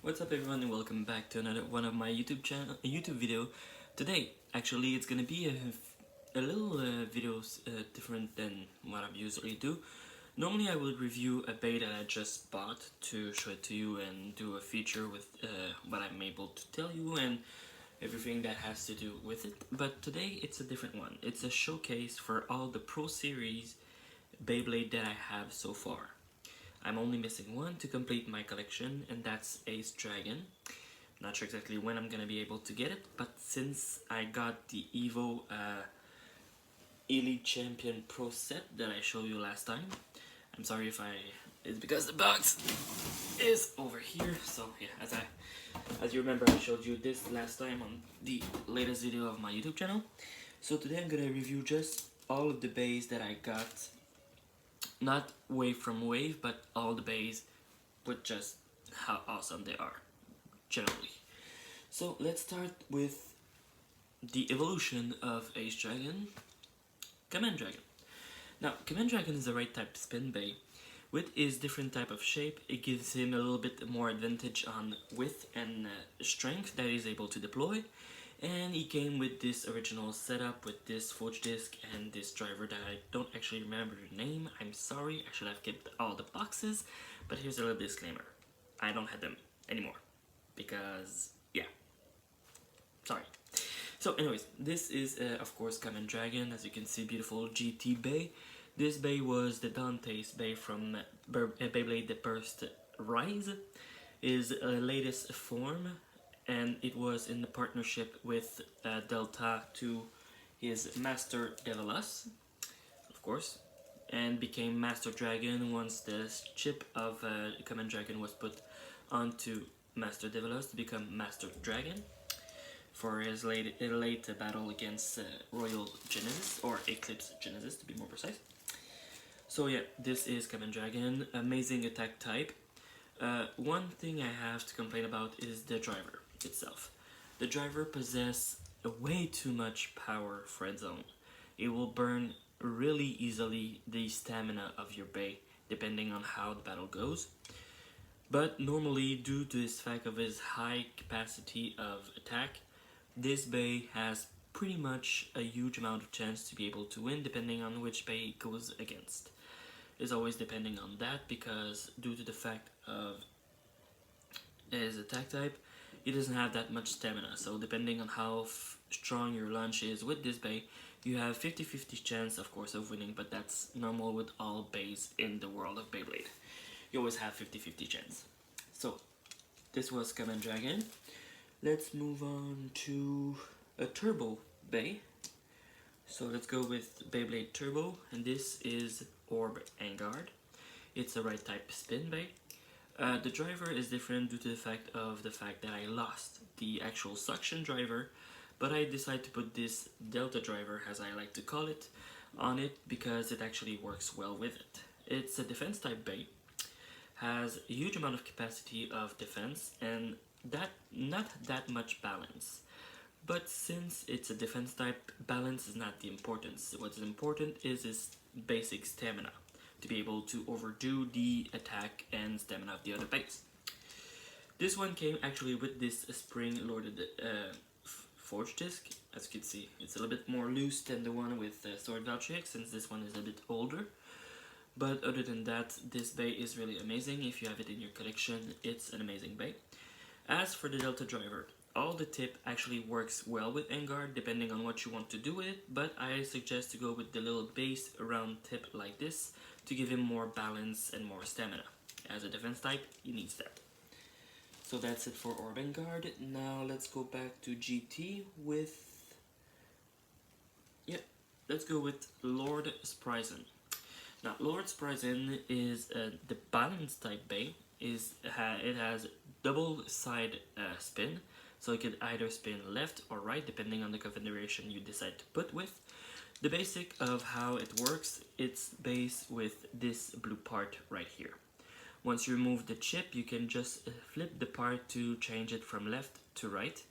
What's up everyone and welcome back to another one of my YouTube video. Today, actually, it's gonna be a little videos different than what I usually do. Normally I will review a bait that I just bought to show it to you and do a feature with what I'm able to tell you and everything that has to do with it. But today it's a different one. It's a showcase for all the Pro Series Beyblade that I have so far. I'm only missing one to complete my collection, and that's Ace Dragon. Not sure exactly when I'm gonna be able to get it, but since I got the Evo Elite Champion Pro set that I showed you last time, I'm sorry if it's because the box is over here. So yeah, as you remember, I showed you this last time on the latest video of my YouTube channel. So today I'm gonna review just all of the bays that I got. Not wave from wave, but all the bays with just how awesome they are, generally. So let's start with the evolution of Ace Dragon, Command Dragon. Now, Command Dragon is the right type spin bay. With his different type of shape, it gives him a little bit more advantage on width and strength that he's able to deploy. And he came with this original setup with this forge disc and this driver that I don't actually remember the name. I'm sorry, I should have kept all the boxes, but here's a little disclaimer. I don't have them anymore, because, yeah, sorry. So anyways, this is of course Command Dragon. As you can see, beautiful GT bay. This bay was the Dante's bay from Beyblade The Burst Rise, his latest form, and it was in the partnership with Delta to his Master Devilus, of course, and became Master Dragon once the chip of Command Dragon was put onto Master Devilus to become Master Dragon for his late battle against Royal Genesis, or Eclipse Genesis to be more precise. So yeah, this is Command Dragon, amazing attack type. One thing I have to complain about is the driver itself. The driver possesses way too much power for its own. It will burn really easily the stamina of your bay depending on how the battle goes. But normally, due to this fact of his high capacity of attack, this bay has pretty much a huge amount of chance to be able to win depending on which bay it goes against. It's always depending on that, because due to the fact of his attack type, he doesn't have that much stamina, so depending on how strong your launch is with this bay, you have 50-50 chance, of course, of winning, but that's normal with all bays in the world of Beyblade. You always have 50-50 chance. So, this was Command Dragon. Let's move on to a Turbo bay. So let's go with Beyblade Turbo, and this is Orb Guard. It's a right type spin bay. The driver is different due to the fact that I lost the actual suction driver, but I decided to put this Delta driver, as I like to call it, on it because it actually works well with it. It's a defense type bay, has a huge amount of capacity of defense, and not that much balance. But since it's a defense type, balance is not the importance. What's important is its basic stamina, to be able to overdo the attack and stamina of the other base. This one came actually with this spring-loaded forge disc. As you can see, it's a little bit more loose than the one with Sword Valkyrie, since this one is a bit older. But other than that, this bay is really amazing. If you have it in your collection, it's an amazing bay. As for the Delta driver, all the tip actually works well with Guard depending on what you want to do with it, but I suggest to go with the little base round tip like this to give him more balance and more stamina. As a defense type, he needs that. So that's it for Orb Guard. Now let's go back to GT with... let's go with Lord Spryzen. Now, Lord Spryzen is the balance type bay. It has double side spin, so it could either spin left or right depending on the configuration you decide to put with. The basic of how it works, it's based with this blue part right here. Once you remove the chip, you can just flip the part to change it from left to right.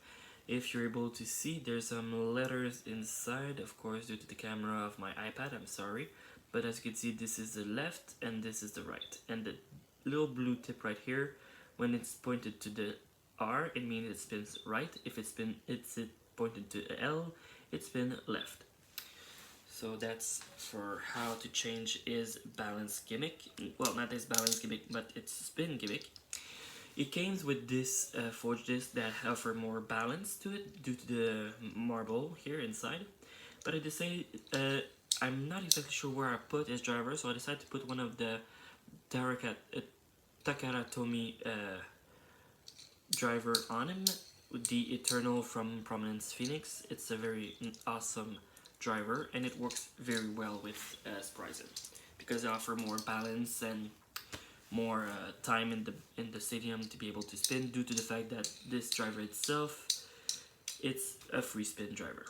If you're able to see, there's some letters inside, of course due to the camera of my iPad, I'm sorry. But as you can see, this is the left and this is the right. And the little blue tip right here When it's pointed to the R, it means it spins right. If it's pointed to L, it spins left. So that's for how to change his balance gimmick. Well, not his balance gimmick, but its spin gimmick. It came with this forged disc that offer more balance to it due to the marble here inside. But I decided, I'm not exactly sure where I put his driver, so I decided to put one of the Takara Tomy driver on him, with the Eternal from Prominence Phoenix. It's a very awesome driver, and it works very well with Spryzen because they offer more balance and more time in the stadium to be able to spin, due to the fact that this driver itself, it's a free spin driver.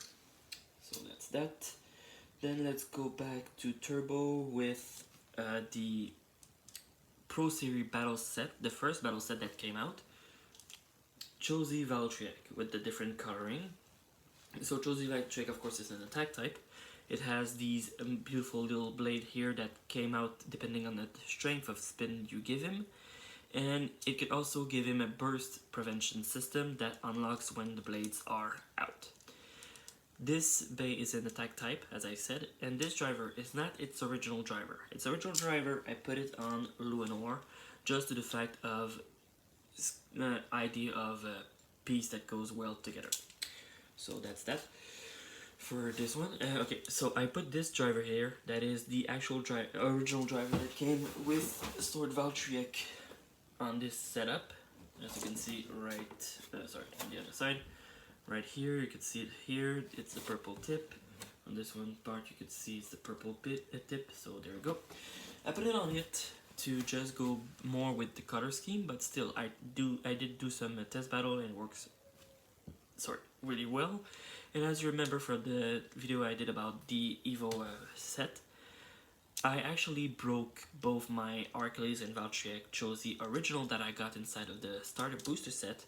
So that's that. Then let's go back to Turbo with the Pro Series battle set, the first battle set that came out. Josie Valtryek with the different coloring. So Josie Valtryek, of course, is an attack type. It has these beautiful little blade here that came out depending on the strength of spin you give him. And it could also give him a burst prevention system that unlocks when the blades are out. This bay is an attack type, as I said, and this driver is not its original driver. Its original driver, I put it on Luinor, just to the fact of idea of a piece that goes well together. So that's that for this one. Okay, so I put this driver here. That is the actual original driver that came with Sword Valtryek on this setup. As you can see, right, sorry, on the other side, right here, you can see it here. It's the purple tip. On this one part, you can see it's the purple tip. So there we go. I put it on it to just go more with the color scheme, but still, I did do some test battle, and it works really well. And as you remember from the video I did about the Evo set, I actually broke both my Arcles and Valtryek Josie original that I got inside of the starter booster set.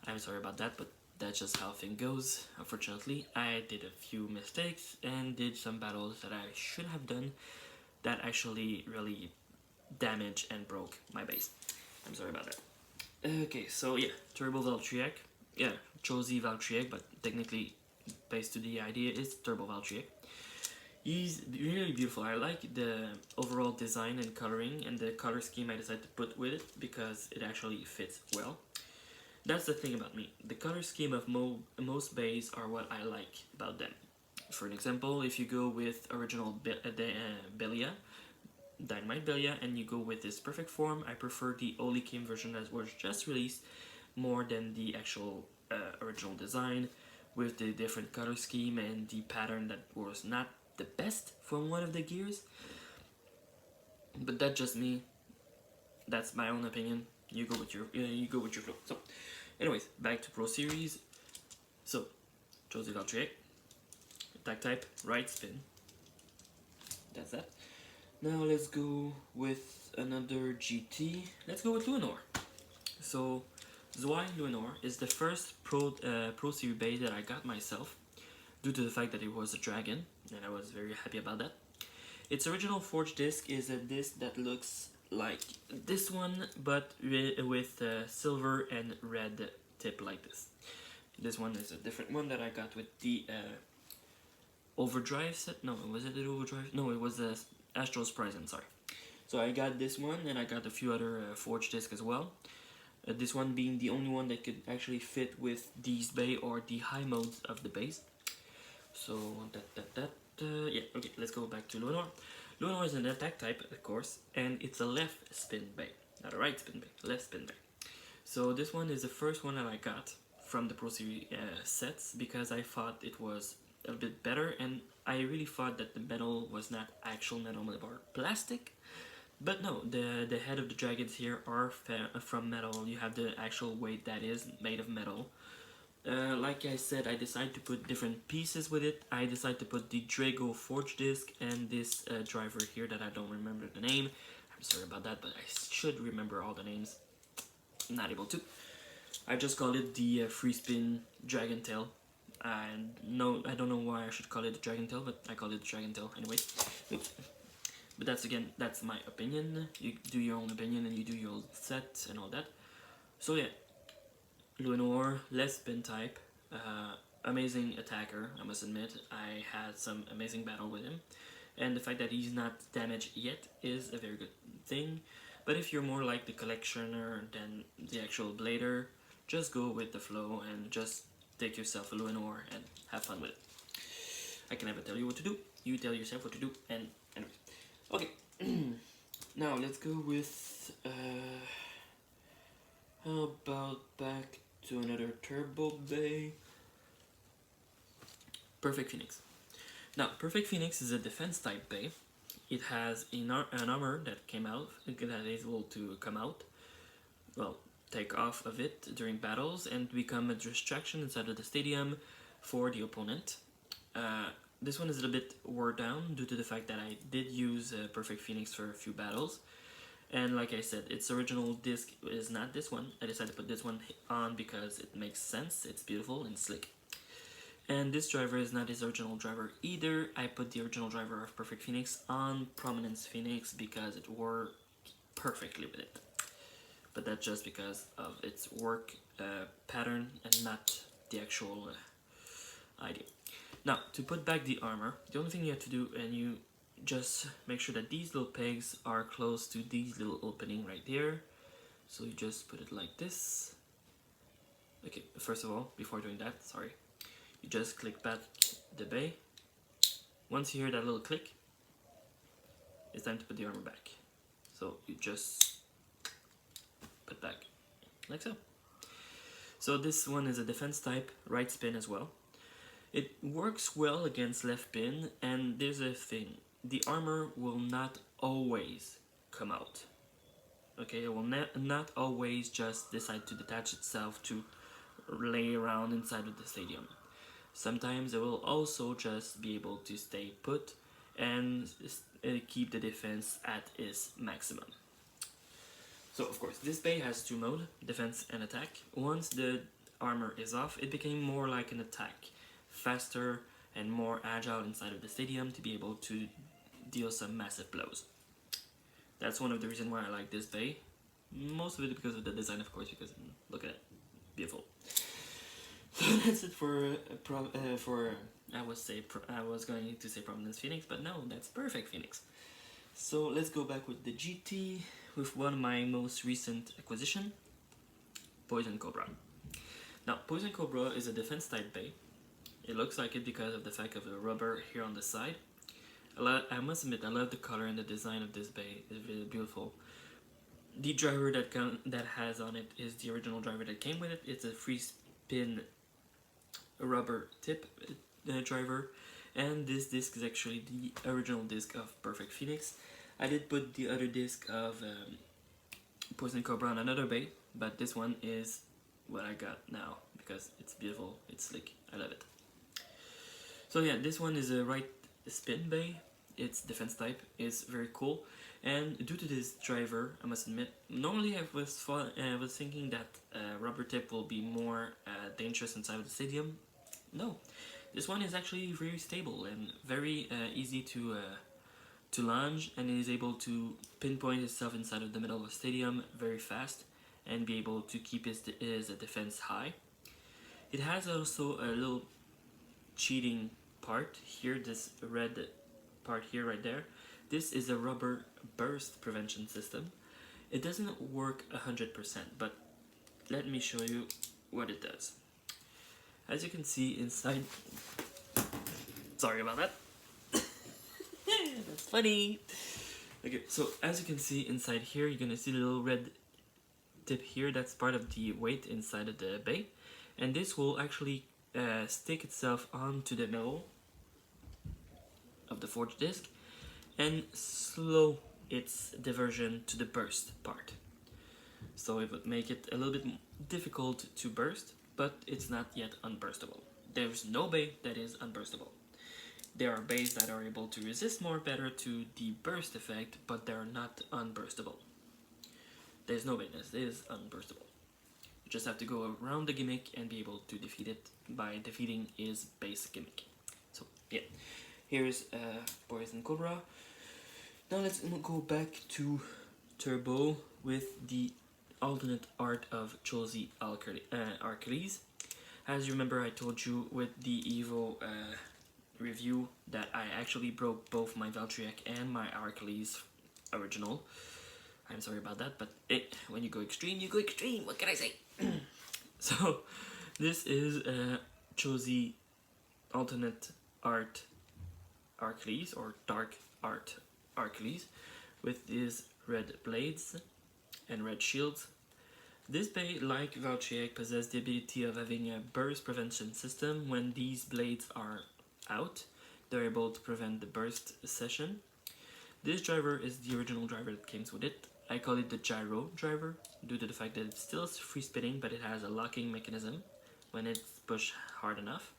I'm sorry about that, but that's just how things goes. Unfortunately, I did a few mistakes and did some battles that I should have done that actually really damaged and broke my base. I'm sorry about that. Okay, so yeah, Turbo Valtryek. Yeah, Josie Valtryek, but technically, based to the idea, is Turbo Valtryek. He's really beautiful. I like the overall design and coloring, and the color scheme I decided to put with it because it actually fits well. That's the thing about me. The color scheme of most bays are what I like about them. For an example, if you go with original Belia, Dynamite Belia, and you go with this perfect form, I prefer the Holy Kim version that was just released more than the actual original design, with the different color scheme and the pattern that was not the best from one of the gears. But that's just me. That's my own opinion. You go with your flow. So, anyways, back to Pro Series. So, Josie Valtryek, attack type, right spin. That's that. Now let's go with another GT. Let's go with Luinor. So, Zwei Luinor is the first Pro Series base that I got myself, due to the fact that it was a dragon, and I was very happy about that. Its original forged disc is a disc that looks like this one, but with silver and red tip like this. This one is a different one that I got with the Overdrive set. No, was it the Overdrive? No, it was the Astral Spryzen, sorry. So I got this one, and I got a few other forged discs as well. This one being the only one that could actually fit with these bay or the high modes of the base. So yeah, okay, let's go back to Luinor. Luinor is an attack type, of course, and it's a left spin bay, not a right spin bay, left spin bay. So this one is the first one that I got from the Pro Series sets because I thought it was a bit better, and I really thought that the metal was not actual metal but plastic. But no, the head of the dragons here are from metal. You have the actual weight that is made of metal. Like I said, I decided to put different pieces with it. I decided to put the Drago Forge Disc and this driver here that I don't remember the name. I'm sorry about that, but I should remember all the names. I'm not able to. I just call it the Free Spin Dragon Tail. No, I don't know why I should call it the Dragon Tail, but I call it the Dragon Tail anyway. Oops. But that's my opinion. You do your own opinion and you do your own set and all that. So yeah, Luinor, less spin type, amazing attacker, I must admit. I had some amazing battle with him, and the fact that he's not damaged yet is a very good thing. But if you're more like the collectioner than the actual blader, just go with the flow and just take yourself a Luinor and have fun with it. I can never tell you what to do, you tell yourself what to do, and anyway. Okay, now let's go with, how about back to another Turbo Bay? Perfect Phoenix. Now, Perfect Phoenix is a defense type Bay. It has an armor that came out, that is able to come out, well, take off of it during battles and become a distraction inside of the stadium for the opponent. This one is a little bit wore down due to the fact that I did use Perfect Phoenix for a few battles. And like I said, its original disc is not this one. I decided to put this one on because it makes sense, it's beautiful and slick. And this driver is not his original driver either. I put the original driver of Perfect Phoenix on Prominence Phoenix because it worked perfectly with it. But that's just because of its work pattern and not the actual idea. Now, to put back the armor, the only thing you have to do, and you just make sure that these little pegs are close to these little opening right there. So you just put it like this. Okay, first of all, before doing that, sorry, you just click back the bay. Once you hear that little click, it's time to put the armor back. So you just put back, like so. So this one is a defense type, right spin as well. It works well against left pin, and there's a thing. The armor will not always come out. Okay, it will not always just decide to detach itself to lay around inside of the stadium. Sometimes it will also just be able to stay put and keep the defense at its maximum. So of course, this bay has two modes, defense and attack. Once the armor is off, it became more like an attack. Faster and more agile inside of the stadium to be able to deal some massive blows. That's one of the reasons why I like this bay. Most of it because of the design, of course, because look at it, beautiful. So that's it for I was going to say Prominence Phoenix, but no, that's Perfect Phoenix. So let's go back with the GT with one of my most recent acquisition, Poison Cobra. Now, Poison Cobra is a defense type bay. It looks like it because of the fact of the rubber here on the side. I must admit, I love the color and the design of this bay. It's really beautiful. The driver that has on it is the original driver that came with it. It's a free spin rubber tip driver, and this disc is actually the original disc of Perfect Phoenix. I did put the other disc of Poison Cobra on another bay, but this one is what I got now because it's beautiful, it's slick, I love it. So yeah, this one is a right spin bay. Its defense type is very cool, and due to this driver, I must admit, normally I was thinking that rubber tip will be more dangerous inside of the stadium. No, this one is actually very stable and very easy to launch, and it is able to pinpoint itself inside of the middle of the stadium very fast and be able to keep its defense high. It has also a little cheating part here, this red part here right there. This is a rubber burst prevention system. It doesn't work 100%, but let me show you what it does. As you can see inside, sorry about that, that's funny. Okay, so as you can see inside here, you're gonna see the little red tip here. That's part of the weight inside of the bay, and this will actually stick itself onto the middle of the forged disc and slow its diversion to the burst part. So it would make it a little bit difficult to burst, but it's not yet unburstable. There's no bay that is unburstable. There are bays that are able to resist more better to the burst effect, but they're not unburstable. There's no bay that is unburstable. You just have to go around the gimmick and be able to defeat it by defeating his base gimmick. So yeah, here's Poison Cobra. Now let's go back to Turbo with the alternate art of Chelsea Arcles. As you remember, I told you with the Evo review that I actually broke both my Valtryek and my Arcles original. I'm sorry about that, but when you go extreme, you go extreme. What can I say? So, this is Chelsea alternate art Arcles, or dark art Arcles, with these red blades and red shields. This bay, like Valtryek, possesses the ability of having a burst prevention system. When these blades are out, they're able to prevent the burst session. This driver is the original driver that comes with it. I call it the gyro driver, due to the fact that it's still free spinning, but it has a locking mechanism when it's pushed hard enough.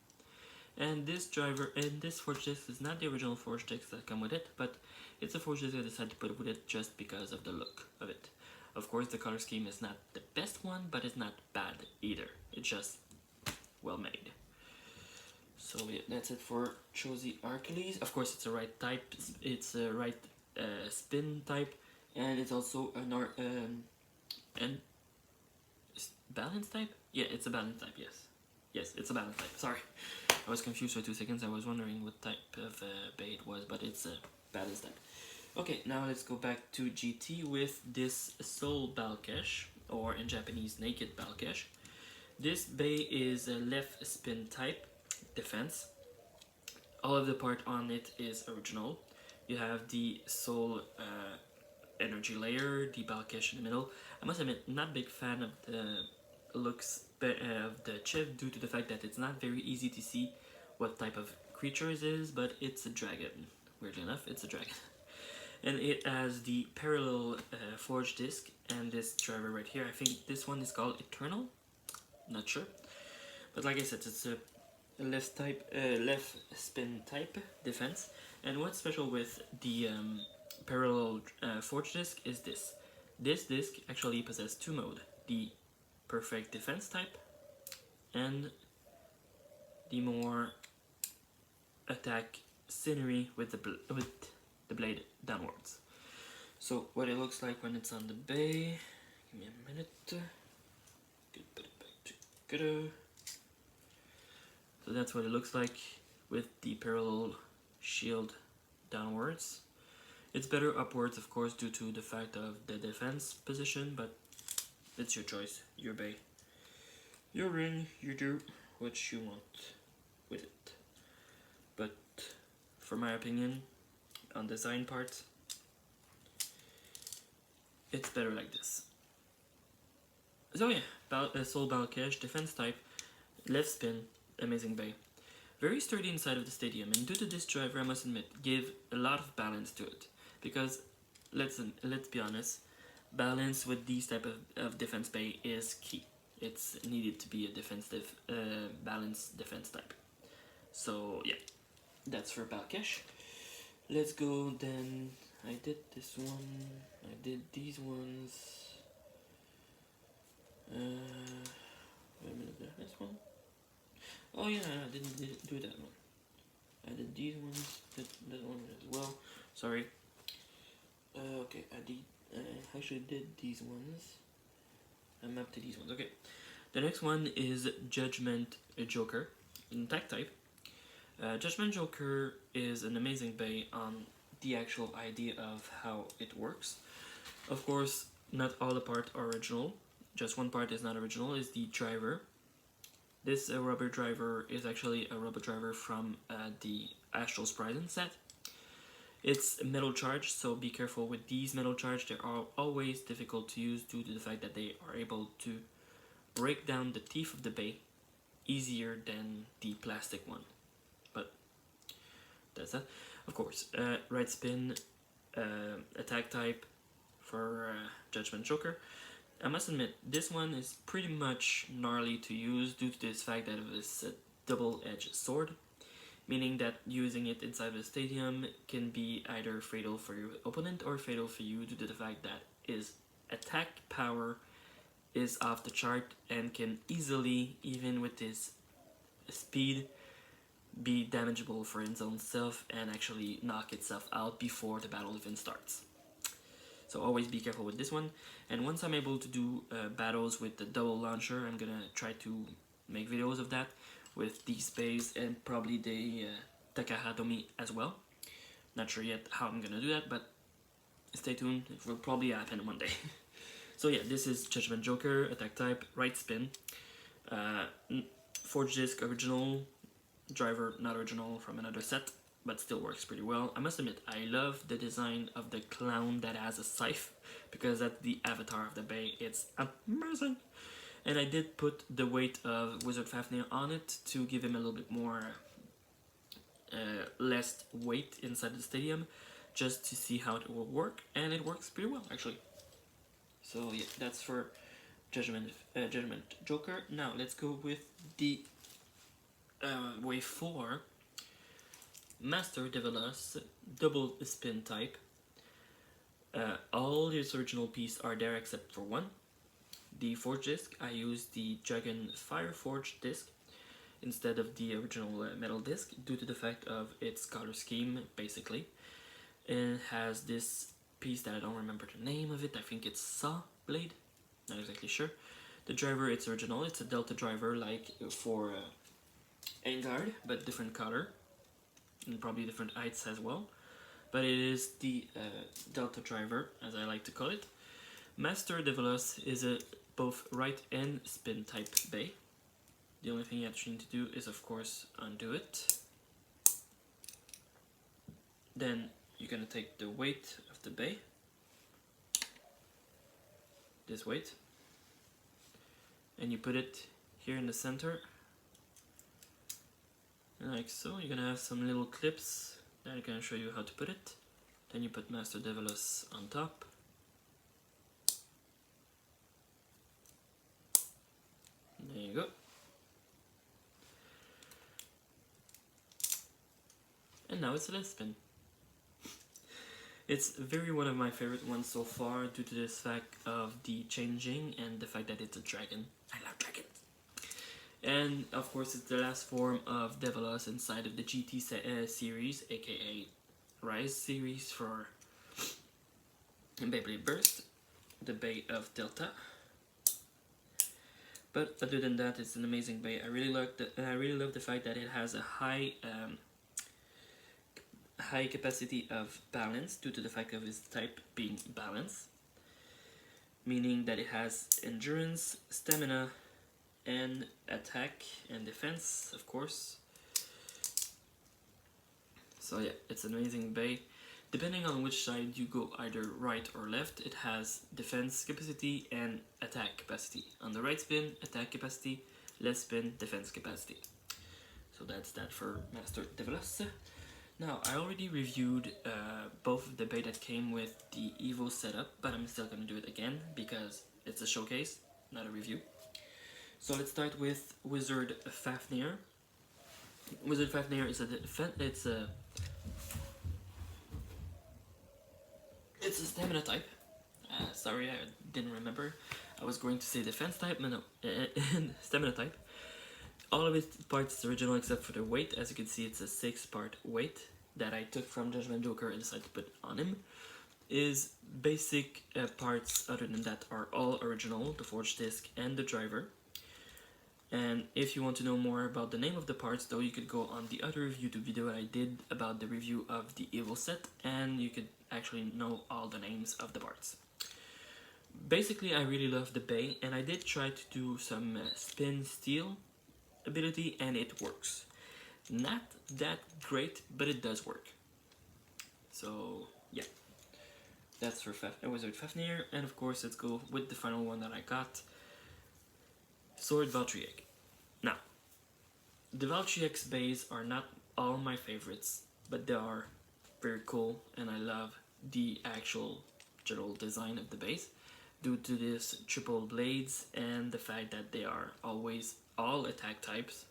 And this driver and this forge disc is not the original forge disc that come with it, but it's a forge disc I decided to put with it just because of the look of it. Of course, the color scheme is not the best one, but it's not bad either. It's just well made. So yeah, that's it for Chelsea Arcles. Of course, it's a right type. It's a right spin type, and it's also an balance type. Yeah, it's a balance type. Yes, it's a balance type. Sorry, I was confused for 2 seconds. I was wondering what type of bay it was, but it's a balance type. Okay, now let's go back to GT with this Soul Balkesh, or in Japanese, Naked Balkesh. This bay is a left spin type defense. All of the part on it is original. You have the Soul energy layer, the Balkesh in the middle. I must admit, not a big fan of the looks of the chip due to the fact that it's not very easy to see what type of creature it is, but it's a dragon. Weirdly enough, it's a dragon. And it has the parallel forge disc and this driver right here. I think this one is called Eternal. Not sure, but like I said, it's a left spin type defense. And what's special with the parallel forge disc is this. This disc actually possesses 2 modes: the perfect defense type and the more attack scenery with the blade downwards. So what it looks like when it's on the bay. Give me a minute. Put it back together. So that's what it looks like with the parallel shield downwards. It's better upwards, of course, due to the fact of the defense position, but it's your choice, your bay, your ring, you do what you want with it. But for my opinion, on design part, it's better like this. So yeah, Soul Balkesh, defense type, left spin, amazing bay. Very sturdy inside of the stadium, and due to this driver, I must admit, give a lot of balance to it. Because, let's be honest, balance with these type of defense bay is key. It's needed to be a defensive, balanced defense type. So yeah, that's for Balkesh. Let's go then. I did this one. I did these ones. Wait a minute, did I miss one? Oh yeah, I didn't do that one. I did these ones, did that one as well. Sorry. Okay, I actually did these ones. I'm up to these ones. Okay. The next one is Judgement Joker, in attack type. Judgement Joker is an amazing bay on the actual idea of how it works. Of course, not all the parts are original. Just one part is not original, is the driver. This rubber driver is actually a rubber driver from the Astral Spryzen set. It's metal charge, so be careful with these metal charge. They are always difficult to use due to the fact that they are able to break down the teeth of the bay easier than the plastic one. But that's that. Of course, right spin, attack type for Judgement Joker. I must admit, this one is pretty much gnarly to use due to this fact that it is a double-edged sword, meaning that using it inside the stadium can be either fatal for your opponent or fatal for you due to the fact that his attack power is off the chart and can easily, even with his speed, be damageable for its own self and actually knock itself out before the battle even starts. so always be careful with this one. And once I'm able to do battles with the double launcher, I'm gonna try to make videos of that with these bays and probably the Takahatomi as well. Not sure yet how I'm gonna do that, but stay tuned, it will probably happen one day. So yeah, this is Judgement Joker, attack type, right spin. Forge disc original, driver not original from another set, but still works pretty well. I must admit, I love the design of the clown that has a scythe, because that's the avatar of the bay. It's amazing! And I did put the weight of Wizard Fafnir on it to give him a little bit more less weight inside the stadium, just to see how it will work, and it works pretty well actually. So yeah, that's for Judgement Joker. Now let's go with the wave 4, Master Develos, double spin type. All his original pieces are there except for one. The forge disc, I used the Dragon Fire Forge disc instead of the original metal disc due to the fact of its color scheme basically. And it has this piece that I don't remember the name of it, I think it's Saw Blade, not exactly sure. The driver, it's original, it's a Delta driver like for Guard, but different color and probably different heights as well. But it is the Delta driver, as I like to call it. Master Develos is a both right and spin type bay. The only thing you actually need to do is of course undo it. Then you're gonna take the weight of the bay, this weight, and you put it here in the center, and like so. You're gonna have some little clips that I'm gonna show you how to put it. Then you put Master Develos on top. There you go. And now it's a left spin. It's very one of my favorite ones so far due to this fact of the changing and the fact that it's a dragon. I love dragons. And of course it's the last form of Develos inside of the GT series, aka Rise series for Beyblade Burst, the bay of Delta. But other than that, it's an amazing bay. I really love the fact that it has a high capacity of balance due to the fact of its type being balance, meaning that it has endurance, stamina, and attack and defense, of course. So yeah, it's an amazing bay. Depending on which side you go, either right or left, it has defense capacity and attack capacity. On the right spin, attack capacity, left spin, defense capacity. So that's that for Master Develos. Now, I already reviewed both of the bay that came with the Evo setup, but I'm still going to do it again because it's a showcase, not a review. So let's start with Wizard Fafnir. Wizard Fafnir is it's a stamina type. Sorry, I didn't remember. I was going to say defense type, but no, stamina type. All of its parts is original except for the weight. As you can see, it's a 6-part weight that I took from Judgement Joker and decided to put on him. Is basic parts other than that are all original, the forge disc and the driver. And if you want to know more about the name of the parts though, you could go on the other YouTube video I did about the review of the Evo set, and you could actually know all the names of the parts. Basically, I really love the bay, and I did try to do some spin steal ability, and it works. Not that great, but it does work. So yeah, that's for Wizard Fafnir, and of course let's go with the final one that I got, Sword Valtryek. Now, the Valtryek's bays are not all my favorites, but they are very cool, and I love the actual general design of the bays due to this triple blades and the fact that they are always all attack types,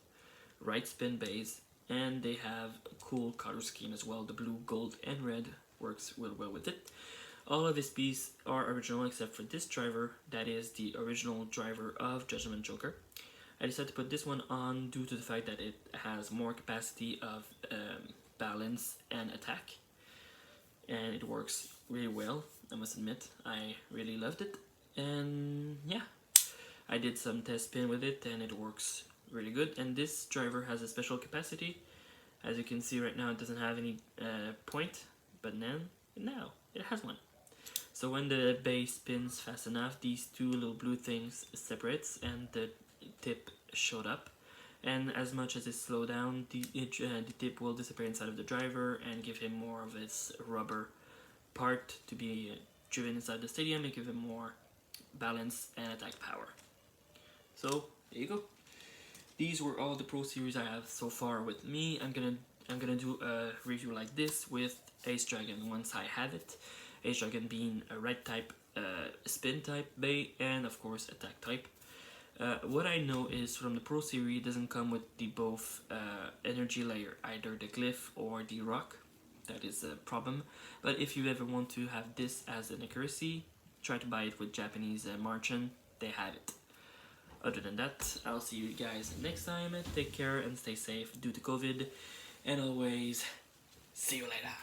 right spin bays, and they have a cool color scheme as well. The blue, gold, and red works really well with it. All of his pieces are original except for this driver, that is the original driver of Judgement Joker. I decided to put this one on due to the fact that it has more capacity of balance and attack, and it works really well. I must admit. I really loved it, and yeah, I did some test spin with it and it works really good. And this driver has a special capacity. As you can see right now, it doesn't have any point, but now it has one. So when the base spins fast enough, these two little blue things separates and the tip showed up. And as much as it slowed down, the tip will disappear inside of the driver and give him more of its rubber part to be driven inside the stadium and give him more balance and attack power. So there you go. These were all the Pro Series I have so far with me. I'm gonna do a review like this with Ace Dragon once I have it. Ace Dragon being a red type, spin type bay, and of course attack type. What I know is from the Pro Series, it doesn't come with the both energy layer, either the glyph or the rock. That is a problem. But if you ever want to have this as an accuracy, try to buy it with Japanese Marchand. They have it. Other than that, I'll see you guys next time. Take care and stay safe due to COVID. And always, see you later.